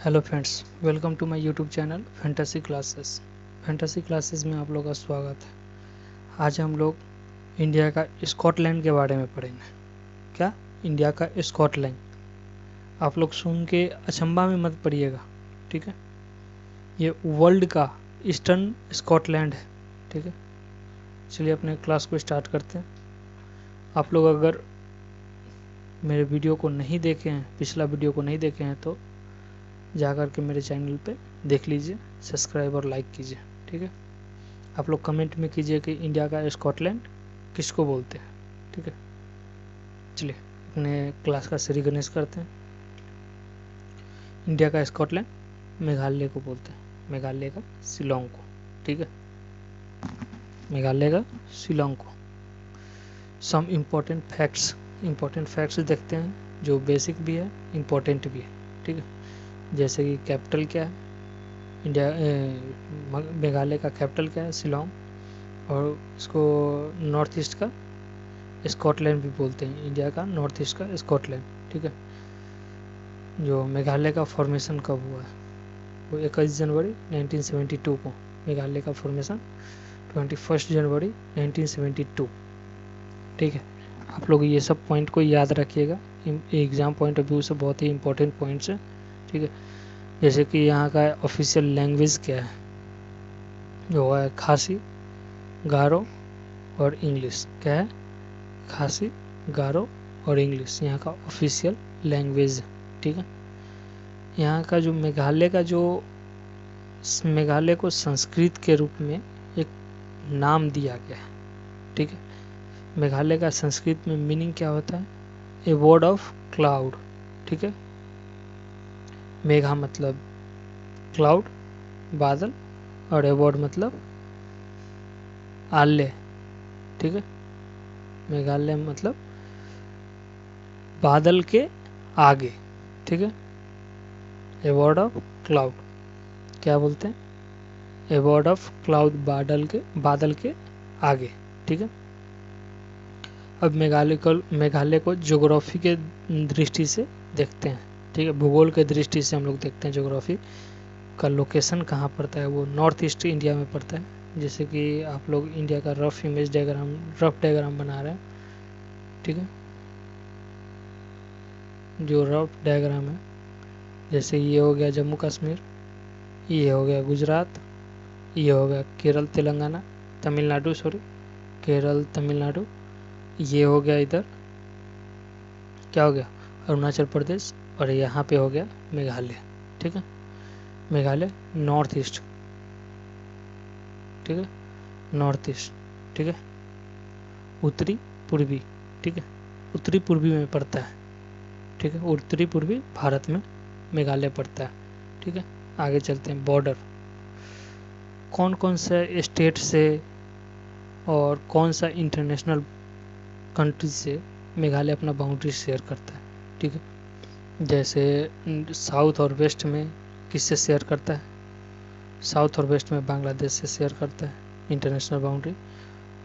Hello friends, welcome to my YouTube channel Fantasy Classes. Fantasy Classes में आप लोगों का स्वागत है। आज हम लोग इंडिया का स्कॉटलैंड के बारे में पढ़ेंगे। क्या? इंडिया का स्कॉटलैंड। आप लोग सुन के अचंभा में मत पड़िएगा, ठीक है। ये वर्ल्ड का ईस्टर्न स्कॉटलैंड है, ठीक है। चलिए अपने क्लास को स्टार्ट करते हैं। आप लोग अगर मेरे वीडियो को नहीं देखे हैं, पिछला वीडियो को नहीं देखे हैं, तो जाकर के मेरे चैनल पे देख लीजिए, सब्सक्राइब और लाइक कीजिए, ठीक है। आप लोग कमेंट में कीजिए कि इंडिया का स्कॉटलैंड किसको बोलते हैं, ठीक है। चलिए अपने क्लास का श्री गणेश करते हैं। इंडिया का स्कॉटलैंड मेघालय को बोलते हैं, मेघालय का शिलोंग को, ठीक है। मेघालय का शिलोंग को। सम इम्पोर्टेंट फैक्ट्स देखते हैं, जो बेसिक भी है, इम्पोर्टेंट भी है, ठीक है। जैसे कि कैपिटल क्या है, मेघालय का कैपिटल क्या है, शिलोंग। और इसको नॉर्थ ईस्ट का स्कॉटलैंड भी बोलते हैं, इंडिया का नॉर्थ ईस्ट का स्कॉटलैंड, ठीक है। जो मेघालय का फॉर्मेशन कब हुआ है, वो 21 जनवरी 1972 को। मेघालय का फॉर्मेशन 21 जनवरी 1972, ठीक है। आप लोग ये सब पॉइंट को याद रखिएगा, एग्जाम पॉइंट ऑफ व्यू से बहुत ही इंपॉर्टेंट पॉइंट्स है, ठीक है। जैसे कि यहाँ का ऑफिशियल लैंग्वेज क्या है, जो है खासी, गारो और इंग्लिश। क्या है? खासी, गारो और इंग्लिश यहाँ का ऑफिशियल लैंग्वेज है, ठीक है। यहाँ का जो मेघालय को संस्कृत के रूप में एक नाम दिया गया है, ठीक है। मेघालय का संस्कृत में मीनिंग क्या होता है? ए वर्ड ऑफ क्लाउड, ठीक है। मेघा मतलब क्लाउड, बादल, और ए वर्ड मतलब आल्य, ठीक है। मेघालय मतलब बादल के आगे, ठीक है। ए वर्ड ऑफ क्लाउड क्या बोलते हैं? ए वर्ड ऑफ क्लाउड, बादल के आगे, ठीक है। अब मेघालय को ज्योग्राफी के दृष्टि से देखते हैं, ठीक है। भूगोल के दृष्टि से हम लोग देखते हैं ज्योग्राफी का लोकेशन कहाँ पड़ता है। वो नॉर्थ ईस्ट इंडिया में पड़ता है। जैसे कि आप लोग इंडिया का रफ डायग्राम बना रहे हैं, ठीक है। जो रफ डायग्राम है, जैसे ये हो गया जम्मू कश्मीर, ये हो गया गुजरात, ये हो गया केरल तमिलनाडु, ये हो गया इधर क्या हो गया, अरुणाचल प्रदेश, और यहाँ पे हो गया मेघालय, ठीक है। मेघालय नॉर्थ ईस्ट, ठीक है, नॉर्थ ईस्ट, ठीक है। उत्तरी पूर्वी, ठीक है, उत्तरी पूर्वी में पड़ता है, ठीक है। उत्तरी पूर्वी भारत में मेघालय पड़ता है, ठीक है। आगे चलते हैं। बॉर्डर, कौन कौन सा स्टेट से और कौन सा इंटरनेशनल कंट्री से मेघालय अपना बाउंड्री शेयर करता है, ठीक है। जैसे साउथ और वेस्ट में किससे शेयर करता है? साउथ और वेस्ट में बांग्लादेश से शेयर करता है इंटरनेशनल बाउंड्री,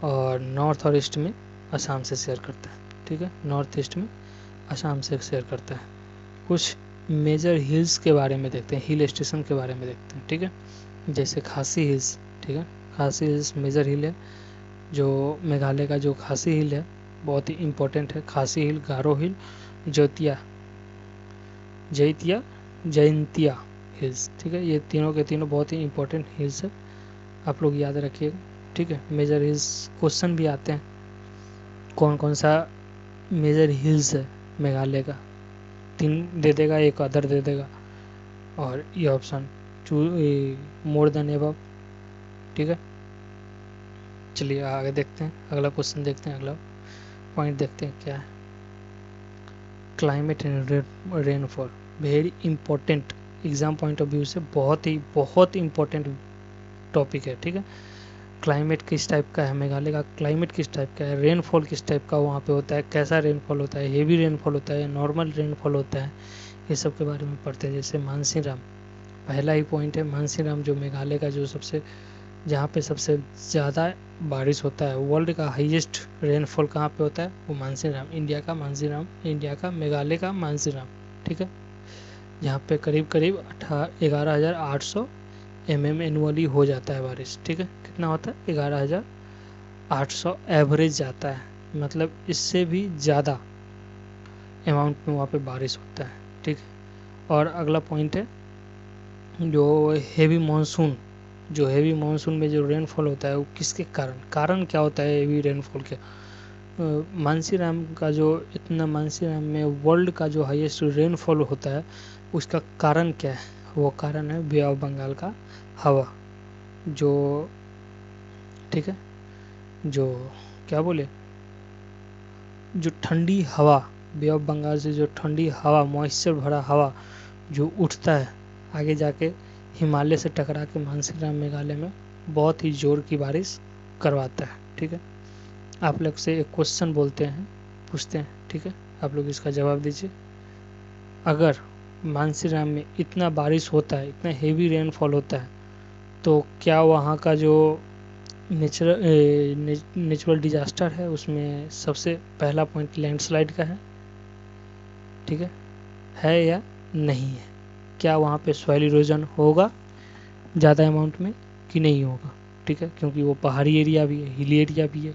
और नॉर्थ और ईस्ट में असम से शेयर करता है, ठीक है। नॉर्थ ईस्ट में असम से शेयर करता है। कुछ मेजर हिल्स के बारे में देखते हैं, हिल स्टेशन के बारे में देखते हैं, ठीक है। जैसे खासी हिल्स, ठीक है। खासी हिल्स मेजर हिल है, जो मेघालय का जो खासी हिल है बहुत ही इम्पोर्टेंट है। खासी हिल, गारो हिल, जैंतिया हिल्स, ठीक है। ये तीनों के तीनों बहुत ही इम्पोर्टेंट हिल्स है, आप लोग याद रखिएगा, ठीक है। मेजर हिल्स क्वेश्चन भी आते हैं, कौन कौन सा मेजर हिल्स है मेघालय का, 3 दे देगा, एक अदर दे देगा, और ये ऑप्शन मोर देन एबव, ठीक है। चलिए आगे देखते हैं, अगला क्वेश्चन देखते हैं, अगला पॉइंट देखते हैं क्या है। Climate and rainfall, very important, exam point of view से बहुत इंपॉर्टेंट टॉपिक है, ठीक है। क्लाइमेट किस टाइप का है, मेघालय का क्लाइमेट किस टाइप का है, रेनफॉल किस टाइप का वहाँ पे होता है, कैसा रेनफॉल होता है, हेवी रेनफॉल होता है, नॉर्मल रेनफॉल होता है, ये सब के बारे में पढ़ते हैं। जैसे मानसीराम, पहला ही पॉइंट है मानसीराम, जो मेघालय का जो जहाँ पे सबसे ज़्यादा बारिश होता है, वर्ल्ड का हाईएस्ट रेनफॉल कहाँ पे होता है, वो मानसीराम, इंडिया का मेघालय का मानसीराम, ठीक है। जहाँ पे करीब करीब 11,800 mm एनुअली हो जाता है बारिश। ठीक है, कितना होता है? 11,800 एवरेज जाता है, मतलब इससे भी ज़्यादा अमाउंट में वहाँ पे बारिश होता है। ठीक है, और अगला पॉइंट है जो हेवी मानसून। जो हेवी मानसून में जो रेनफॉल होता है वो किसके कारण क्या होता है हेवी रेनफॉल के? मानसीराम का जो इतना मानसीराम में वर्ल्ड का जो हाईएस्ट रेनफॉल होता है उसका कारण क्या है? वो कारण है बे ऑफ बंगाल का हवा। जो ठीक है, जो क्या बोले, जो ठंडी हवा, बे ऑफ बंगाल से जो ठंडी हवा, मॉइस्चर भरा हवा जो उठता है आगे जाके हिमालय से टकरा के मानसीराम मेघालय में बहुत ही जोर की बारिश करवाता है। ठीक है, आप लोग से एक क्वेश्चन पूछते हैं। ठीक है, आप लोग इसका जवाब दीजिए। अगर मानसीराम में इतना बारिश होता है, इतना हेवी रेनफॉल होता है, तो क्या वहाँ का जो नेचुरल डिजास्टर है उसमें सबसे पहला पॉइंट लैंडस्लाइड का है? ठीक है या नहीं है? क्या वहाँ पे सॉइल इरोजन होगा ज़्यादा अमाउंट में कि नहीं होगा? ठीक है, क्योंकि वो पहाड़ी एरिया भी है, हिली एरिया भी है,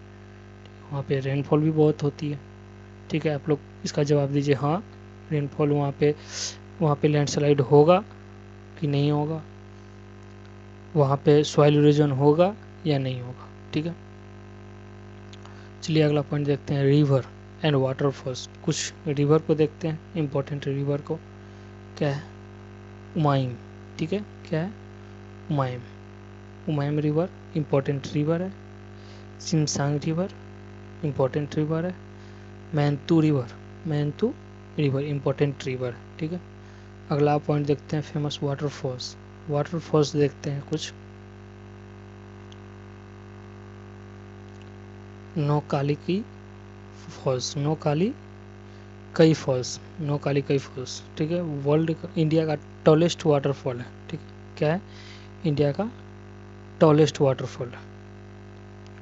वहाँ पे रेनफॉल भी बहुत होती है। ठीक है, आप लोग इसका जवाब दीजिए। हाँ, रेनफॉल वहाँ पे लैंडस्लाइड होगा कि नहीं होगा, वहाँ पे सॉइल इरोजन होगा या नहीं होगा। ठीक है, चलिए अगला पॉइंट देखते हैं, रिवर एंड वाटरफॉल्स। कुछ रिवर को देखते हैं, इम्पोर्टेंट रिवर को। क्या है? उमाइम। ठीक है, क्या है? उमाइम। उमाइम रिवर इम्पोर्टेंट रिवर है। सिमसांग रिवर इम्पोर्टेंट रिवर है। मैंतू रिवर इम्पोर्टेंट रिवर है। ठीक है, अगला पॉइंट देखते हैं, फेमस वाटरफॉल्स। वाटरफॉल्स देखते हैं कुछ। नोकाली फॉल्स, नोकाली कई फॉल्स। ठीक है, इंडिया का टॉलेस्ट वाटरफॉल है। ठीक है, क्या है? इंडिया का टॉलेस्ट वाटरफॉल है।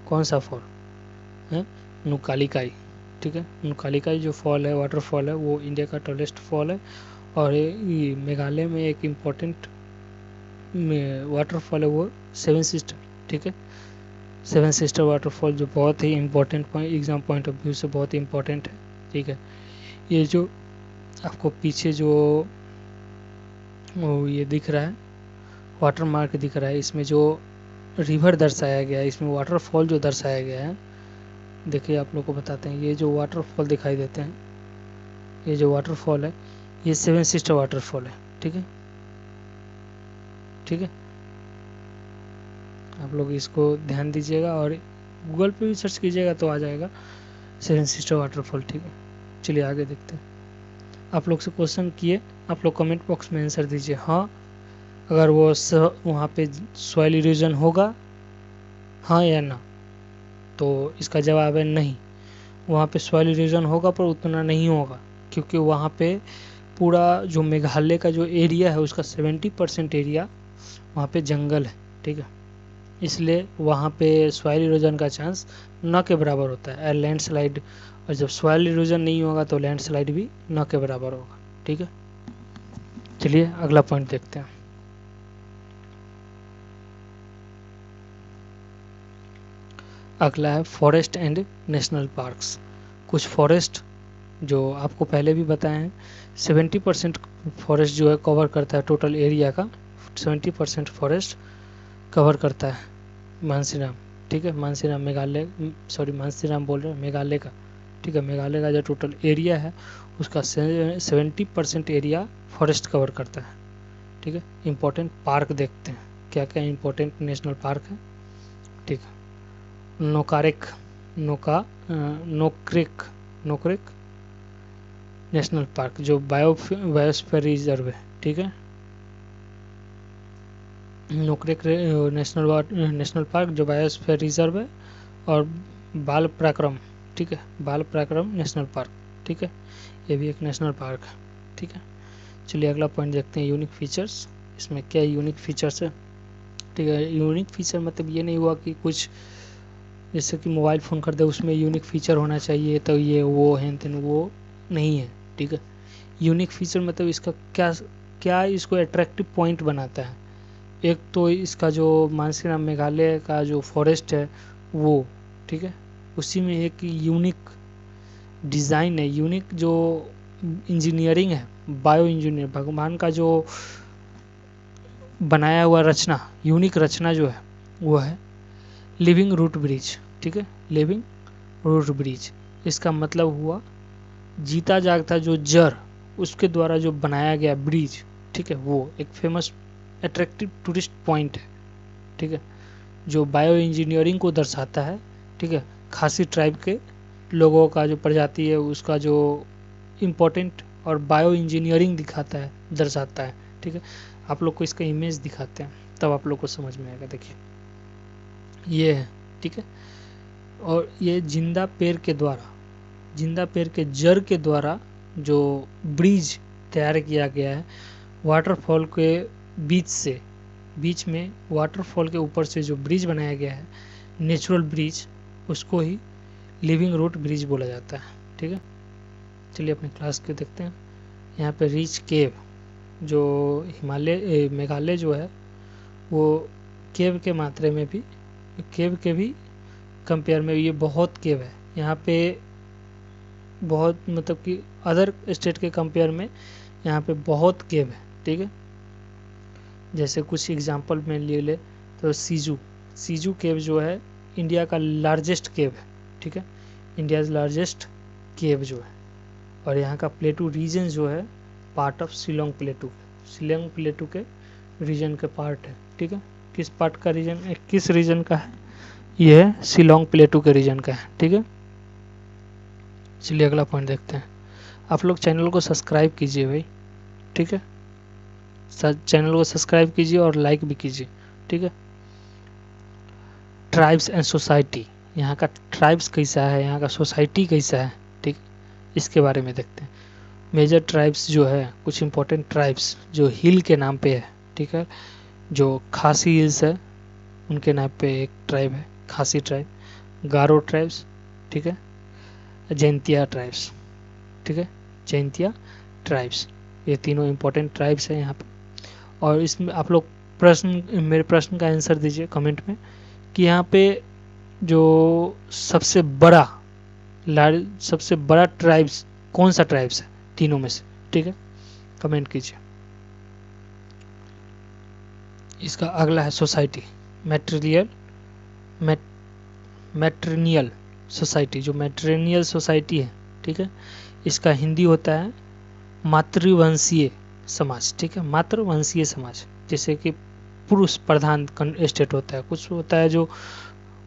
कौन सा फॉल है? नुकालीकाई। ठीक है, नुकालीकाई जो फॉल है, वाटरफॉल है, वो इंडिया का टॉलेस्ट फॉल है। और ये मेघालय में एक इम्पोर्टेंट वाटरफॉल है, वो सेवन सिस्टर। ठीक है, सेवन सिस्टर वाटरफॉल जो बहुत ही important exam point of view से बहुत ही इम्पोर्टेंट है। ठीक है, ये जो आपको पीछे जो ये दिख रहा है, वाटर मार्क दिख रहा है, इसमें जो रिवर दर्शाया गया है, इसमें वाटरफॉल जो दर्शाया गया है, देखिए आप लोग को बताते हैं। ये जो वाटरफॉल दिखाई देते हैं, ये जो वाटरफॉल है, ये सेवन सिस्टर वाटरफॉल है। ठीक है, ठीक है, आप लोग इसको ध्यान दीजिएगा और गूगल पे भी सर्च कीजिएगा तो आ जाएगा सेवन सिस्टर वाटरफॉल। ठीक है, चलिए आगे देखते हैं। आप लोग से क्वेश्चन किए, आप लोग कमेंट बॉक्स में आंसर दीजिए। हाँ, अगर वो वहाँ पे सॉइल इरोजन होगा, हाँ या ना? तो इसका जवाब है नहीं। वहाँ पे सॉइल इरोजन होगा पर उतना नहीं होगा, क्योंकि वहाँ पे पूरा जो मेघालय का जो एरिया है उसका 70% एरिया वहाँ पे जंगल है। ठीक है, इसलिए वहाँ पे सॉइल इरोजन का चांस न के बराबर होता है लैंडस्लाइड। और जब सॉइल इरोजन नहीं होगा तो लैंडस्लाइड भी न के बराबर होगा। ठीक है, चलिए अगला पॉइंट देखते हैं। अगला है फॉरेस्ट एंड नेशनल पार्क्स। कुछ फॉरेस्ट जो आपको पहले भी बताए हैं, 70% फॉरेस्ट जो है कवर करता है टोटल एरिया का, 70% फॉरेस्ट कवर करता है मानसीराम। ठीक है, मानसीराम मेघालय, मानसीराम बोल रहे हैं, मेघालय का। ठीक है, मेघालय का जो टोटल एरिया है उसका 70% एरिया फॉरेस्ट कवर करता है। ठीक है, इम्पोर्टेंट पार्क देखते हैं, क्या क्या इम्पोर्टेंट नेशनल पार्क है। ठीक है, नोक्रेक नेशनल पार्क जो बायोस्फीयर रिजर्व है। ठीक है, नोक्रेक नेशनल पार्क जो बायोस्फीयर रिजर्व है। और बाल पराक्रम, ठीक है, बाल पराक्रम नेशनल पार्क। ठीक है, ये भी एक नेशनल पार्क है। ठीक है, चलिए अगला पॉइंट देखते हैं, यूनिक फीचर्स। इसमें क्या यूनिक फीचर्स है? ठीक है, यूनिक फीचर मतलब ये नहीं हुआ कि कुछ जैसे कि मोबाइल फ़ोन खरीदे उसमें यूनिक फीचर होना चाहिए तो ये वो है, वो नहीं है। ठीक है, यूनिक फीचर मतलब इसका क्या क्या इसको अट्रैक्टिव पॉइंट बनाता है? एक तो इसका जो मानसीराम मेघालय का जो फॉरेस्ट है वो, ठीक है, उसी में एक यूनिक डिज़ाइन है, यूनिक जो इंजीनियरिंग है, बायो इंजीनियर, भगवान का जो बनाया हुआ रचना, यूनिक रचना जो है वो है लिविंग रूट ब्रिज, ठीक है, लिविंग रूट ब्रिज। इसका मतलब हुआ जीता जागता जो जड़, उसके द्वारा जो बनाया गया ब्रिज, ठीक है, वो एक फेमस अट्रैक्टिव टूरिस्ट पॉइंट है, ठीक है, जो बायो इंजीनियरिंग को दर्शाता है, ठीक है, खासी ट्राइब के लोगों का जो प्रजाति है उसका जो इम्पोर्टेंट और बायो इंजीनियरिंग दिखाता है, दर्शाता है, ठीक है। आप लोग को इसका इमेज दिखाते हैं तब आप लोग को समझ में आएगा। देखिए ये है, ठीक है, और ये जिंदा पेड़ के द्वारा, जिंदा पेड़ के जड़ के द्वारा जो ब्रिज तैयार किया गया है वाटरफॉल के बीच से, बीच में वाटरफॉल के ऊपर से जो ब्रिज बनाया गया है नेचुरल ब्रिज, उसको ही लिविंग रूट ब्रिज बोला जाता है, ठीक है। चलिए अपने क्लास के देखते हैं। यहाँ पे रिच केव, जो हिमालय मेघालय जो है वो केव के मात्रे में भी, केव के भी कंपेयर में ये बहुत केव है यहाँ पे, बहुत मतलब कि अदर स्टेट के कंपेयर में यहाँ पे बहुत केव है, ठीक है। जैसे कुछ एग्जांपल में ले ले तो सीजू केव जो है इंडिया का लार्जेस्ट केव है, ठीक है, इंडिया लार्जेस्ट केव जो है। और यहाँ का प्लेटू रीजन जो है पार्ट ऑफ शिलोंग प्लेटू के रीजन के पार्ट है, ठीक है। किस पार्ट का रीजन, किस रीजन का है? यह है शिलोंग प्लेटू के रीजन का है, ठीक है। चलिए अगला पॉइंट देखते हैं। आप लोग चैनल को सब्सक्राइब कीजिए भाई, ठीक है, चैनल को सब्सक्राइब कीजिए और लाइक भी कीजिए, ठीक है। ट्राइब्स एंड सोसाइटी, यहाँ का ट्राइब्स कैसा है, यहाँ का सोसाइटी कैसा है, ठीक, इसके बारे में देखते हैं। मेजर ट्राइब्स जो है, कुछ इंपॉर्टेंट ट्राइब्स जो हिल के नाम पे है, ठीक है, जो खासी हिल्स है उनके नाम पे एक ट्राइब है खासी ट्राइब, गारो ट्राइब्स, ठीक है, जैंतिया ट्राइब्स, ठीक है, जैंतिया ट्राइब्स, ये तीनों इंपॉर्टेंट ट्राइब्स हैं यहाँ पे। और इसमें आप लोग मेरे प्रश्न का आंसर दीजिए कमेंट में कि यहाँ पे जो सबसे बड़ा ट्राइब्स कौन सा ट्राइब्स है तीनों में से, ठीक है, कमेंट कीजिए। इसका अगला है सोसाइटी, मैट्रिनियल सोसाइटी, जो मैट्रिनियल सोसाइटी है, ठीक है, इसका हिंदी होता है मातृवंशीय समाज, ठीक है, मातृवंशीय समाज। जैसे कि पुरुष प्रधान स्टेट होता है, कुछ होता है जो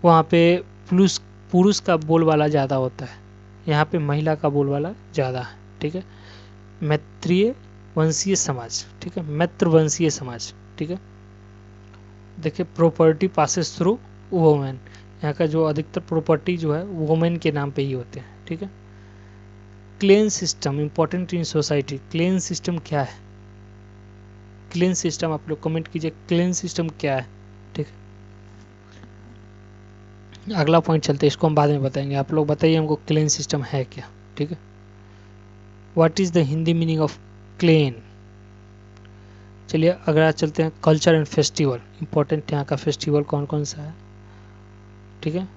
वहाँ पे पुरुष का बोलबाला ज़्यादा होता है, यहाँ पे महिला का बोलबाला ज़्यादा है, ठीक है। मैत्रीय वंशीय समाज, ठीक है, मैत्रवंशीय समाज, ठीक है। देखिए प्रॉपर्टी पासेस थ्रू वोमेन, यहाँ का जो अधिकतर प्रॉपर्टी जो है वोमेन के नाम पे ही होते हैं, ठीक है। Clan system important in society, clan system क्या है? क्लेन सिस्टम आप लोग कमेंट कीजिए, क्लेन सिस्टम क्या है, ठीक है। अगला पॉइंट चलते हैं, इसको हम बाद में बताएंगे, आप लोग बताइए हमको क्लेन सिस्टम है क्या, ठीक है। What is the Hindi meaning of clan? चलिए अगला चलते हैं, कल्चर एंड फेस्टिवल, इंपॉर्टेंट यहाँ का फेस्टिवल कौन कौन सा है, ठीक है।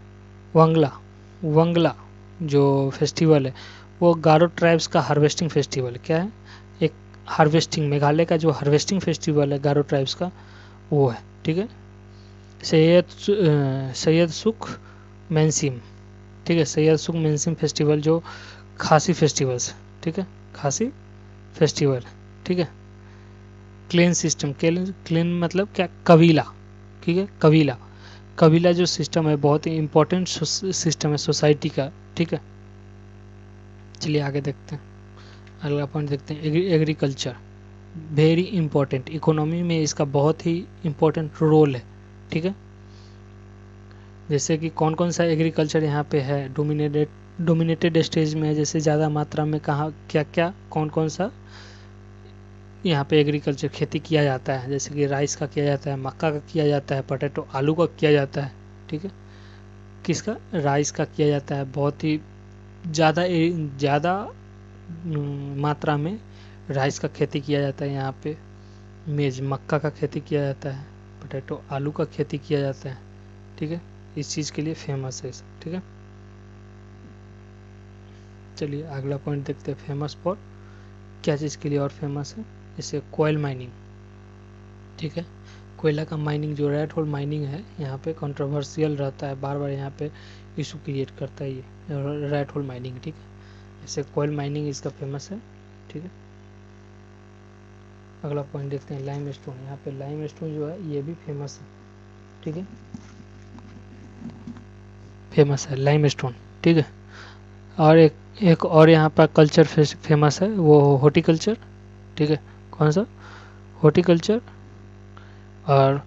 वंगला जो फेस्टिवल है वो गारो ट्राइब्स का हार्वेस्टिंग फेस्टिवल क्या है, एक हार्वेस्टिंग, मेघालय का जो हार्वेस्टिंग फेस्टिवल है गारो ट्राइब्स का वो है, ठीक है। सैयद सुख मेंसिम, ठीक है, सैयद सुख मेंसिम फेस्टिवल जो खासी फेस्टिवल्स, ठीक है, खासी फेस्टिवल, ठीक है। क्लेन सिस्टम, क्लेन मतलब क्या, कबीला, ठीक है, कबीला जो सिस्टम है बहुत ही इंपॉर्टेंट सिस्टम है सोसाइटी का, ठीक है। चलिए आगे देखते हैं, अगला पॉइंट देखते हैं, एग्रीकल्चर वेरी इंपॉर्टेंट, इकोनॉमी में इसका बहुत ही इंपॉर्टेंट रोल है, ठीक है। जैसे कि कौन कौन सा एग्रीकल्चर यहाँ पे है, डोमिनेटेड स्टेज में है, जैसे ज़्यादा मात्रा में कहाँ क्या कौन कौन सा यहाँ पे एग्रीकल्चर खेती किया जाता है, जैसे कि राइस का किया जाता है, मक्का का किया जाता है, पोटैटो आलू का किया जाता है, ठीक है। किसका, राइस का किया जाता है, बहुत ही ज़्यादा मात्रा में राइस का खेती किया जाता है यहाँ पे मेज मक्का का खेती किया जाता है, पोटैटो आलू का खेती किया जाता है, ठीक है, इस चीज़ के लिए फेमस है सब, ठीक है। चलिए अगला पॉइंट देखते हैं, फेमस फॉर क्या चीज़ के लिए और फेमस है, जैसे कोयल माइनिंग, ठीक है। कोयला का माइनिंग जो रेड होल माइनिंग है यहाँ पे कंट्रोवर्शियल रहता है, बार बार यहाँ पे इशू क्रिएट करता है ये रेड होल माइनिंग, ठीक है। जैसे कोयल माइनिंग इसका फेमस है, ठीक है। अगला पॉइंट देखते हैं लाइम स्टोन, यहाँ पे लाइम स्टोन जो है ये भी फेमस है, ठीक है, फेमस है लाइम स्टोन, ठीक है। और एक और यहाँ पर कल्चर फेमस है, वो हॉर्टिकल्चर, ठीक है। कौन सा? हॉर्टिकल्चर और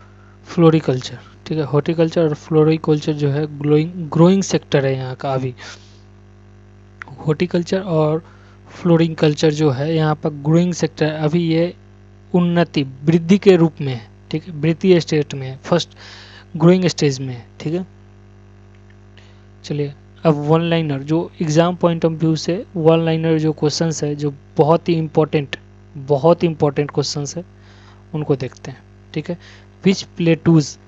फ्लोरिकल्चर, ठीक है। हॉर्टिकल्चर और फ्लोरिकल्चर जो है ग्रोइंग सेक्टर है यहाँ का अभी। हॉर्टिकल्चर और फ्लोरिकल्चर जो है यहाँ पर ग्रोइंग सेक्टर है अभी, ये उन्नति वृद्धि के रूप में है, ठीक है, वृद्धि स्टेट में है, फर्स्ट ग्रोइंग स्टेज में है, ठीक है। चलिए अब वन लाइनर, जो एग्जाम पॉइंट ऑफ व्यू से वन लाइनर जो क्वेश्चंस है, जो बहुत ही इंपॉर्टेंट क्वेश्चंस है, उनको देखते हैं, ठीक है। विच प्लेटूज,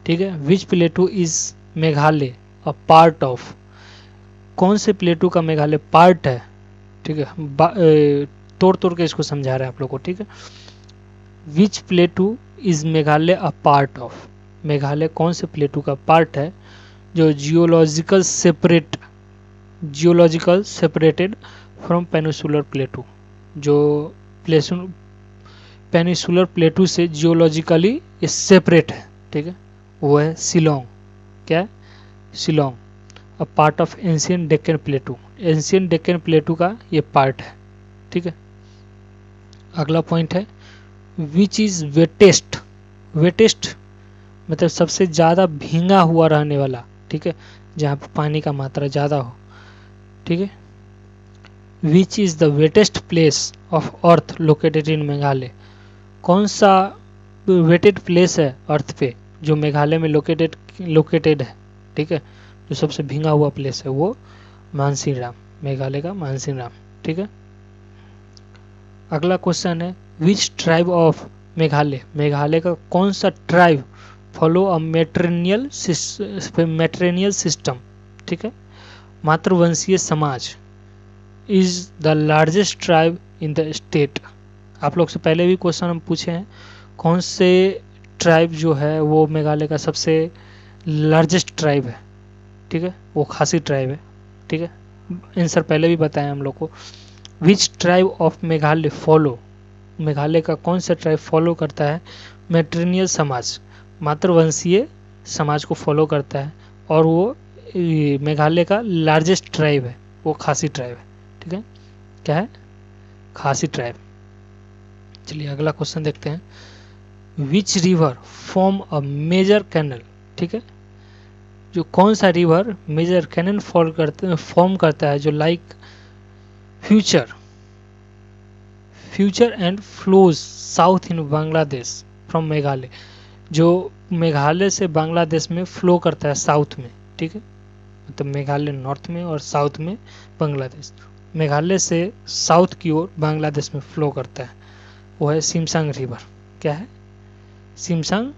ठीक है, which plateau is Meghalaya a part of, कौन से प्लेटू का मेघालय पार्ट है, ठीक है। तोड़ के इसको समझा रहे हैं आप लोग को, ठीक है। Which plateau is Meghalaya a part of, Meghalaya कौन से प्लेटू का पार्ट है जो geological separated from peninsular plateau, जो पेनिसुलर प्लेटू से जियोलॉजिकली सेपरेट है, ठीक है, वो है शिलोंग। क्या है? शिलोंग, अ part of ancient Deccan प्लेटू, ancient Deccan प्लेटू का ये पार्ट है, ठीक है। अगला पॉइंट है विच इज वेटेस्ट, वेटेस्ट मतलब सबसे ज़्यादा भींगा हुआ रहने वाला, ठीक है, जहाँ पर पानी का मात्रा ज़्यादा हो, ठीक है। Which is the wettest place of earth located in Meghalaya, कौन सा वेटेड प्लेस है अर्थ पे जो मेघालय में लोकेटेड है, ठीक है, जो सबसे भींगा हुआ प्लेस है वो मानसीनराम, मेघालय का मानसीनराम, ठीक है। अगला क्वेश्चन है which tribe of Meghalaya, Meghalaya का कौन सा ट्राइब फॉलो अ मैट्रिनियल सिस्टम, ठीक है, मातृवंशीय समाज, is the largest tribe in the state. आप लोग से पहले भी क्वेश्चन हम पूछे हैं, कौन से ट्राइब जो है वो मेघालय का सबसे लार्जेस्ट ट्राइब है, ठीक है, वो खासी ट्राइब है, ठीक है। आंसर पहले भी बताया हम लोग को। Which tribe of Meghalaya follow, Meghalaya का कौन सा ट्राइब फॉलो करता है मैट्रिनियल समाज, मातृवंशीय समाज को फॉलो करता है, और वो मेघालय का लार्जेस्ट ट्राइब है, वो खासी ट्राइब है, ठीक है। क्या है? खासी ट्राइब। चलिए अगला क्वेश्चन देखते हैं which river form a major canal, ठीक है, जो कौन सा रिवर मेजर कैनल फॉर्म करता है जो like future and flows south in Bangladesh from Meghalaya, जो मेघालय से बांग्लादेश में फ्लो करता है साउथ में, ठीक है, मतलब मेघालय नॉर्थ में और साउथ में बांग्लादेश, मेघालय से साउथ की ओर बांग्लादेश में फ्लो करता है, वो है सिमसांग रिवर। क्या है? सिमसांग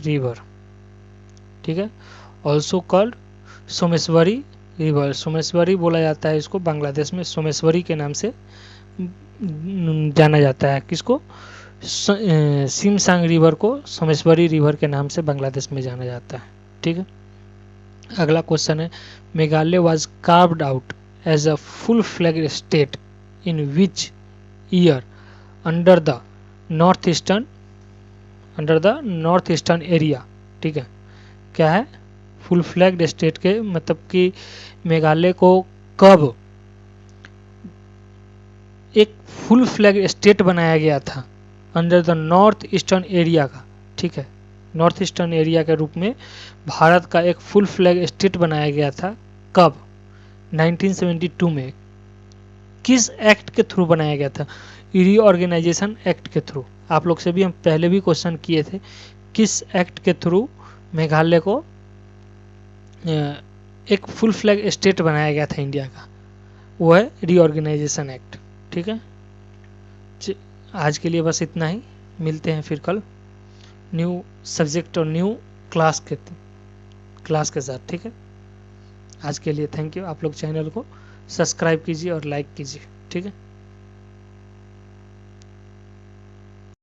रिवर, ठीक है। Also called Someshwari river, Someshwari बोला जाता है इसको, बांग्लादेश में सोमेश्वरी के नाम से जाना जाता है, किसको? सिमसांग रिवर को सोमेश्वरी रिवर के नाम से बांग्लादेश में जाना जाता है, ठीक है। अगला क्वेश्चन है Meghalaya was carved out as a full flag state in which year under the north eastern area, ठीक है। क्या है? फुल फ्लैग्ड स्टेट के मतलब कि मेघालय को कब एक फुल फ्लैग स्टेट बनाया गया था under the north eastern area का, ठीक है, नॉर्थ ईस्टर्न एरिया के रूप में भारत का एक फुल फ्लैग स्टेट बनाया गया था, कब? 1972 में। किस एक्ट के थ्रू बनाया गया था? रीऑर्गेनाइजेशन एक्ट के थ्रू। आप लोग से भी हम पहले भी क्वेश्चन किए थे, किस एक्ट के थ्रू मेघालय को एक फुल फ्लैग स्टेट बनाया गया था इंडिया का? वो है रीऑर्गेनाइजेशन एक्ट, ठीक है। आज के लिए बस इतना ही, मिलते हैं फिर कल न्यू सब्जेक्ट और न्यू क्लास के साथ, ठीक है। आज के लिए थैंक यू। आप लोग चैनल को सब्सक्राइब कीजिए और लाइक कीजिए, ठीक है।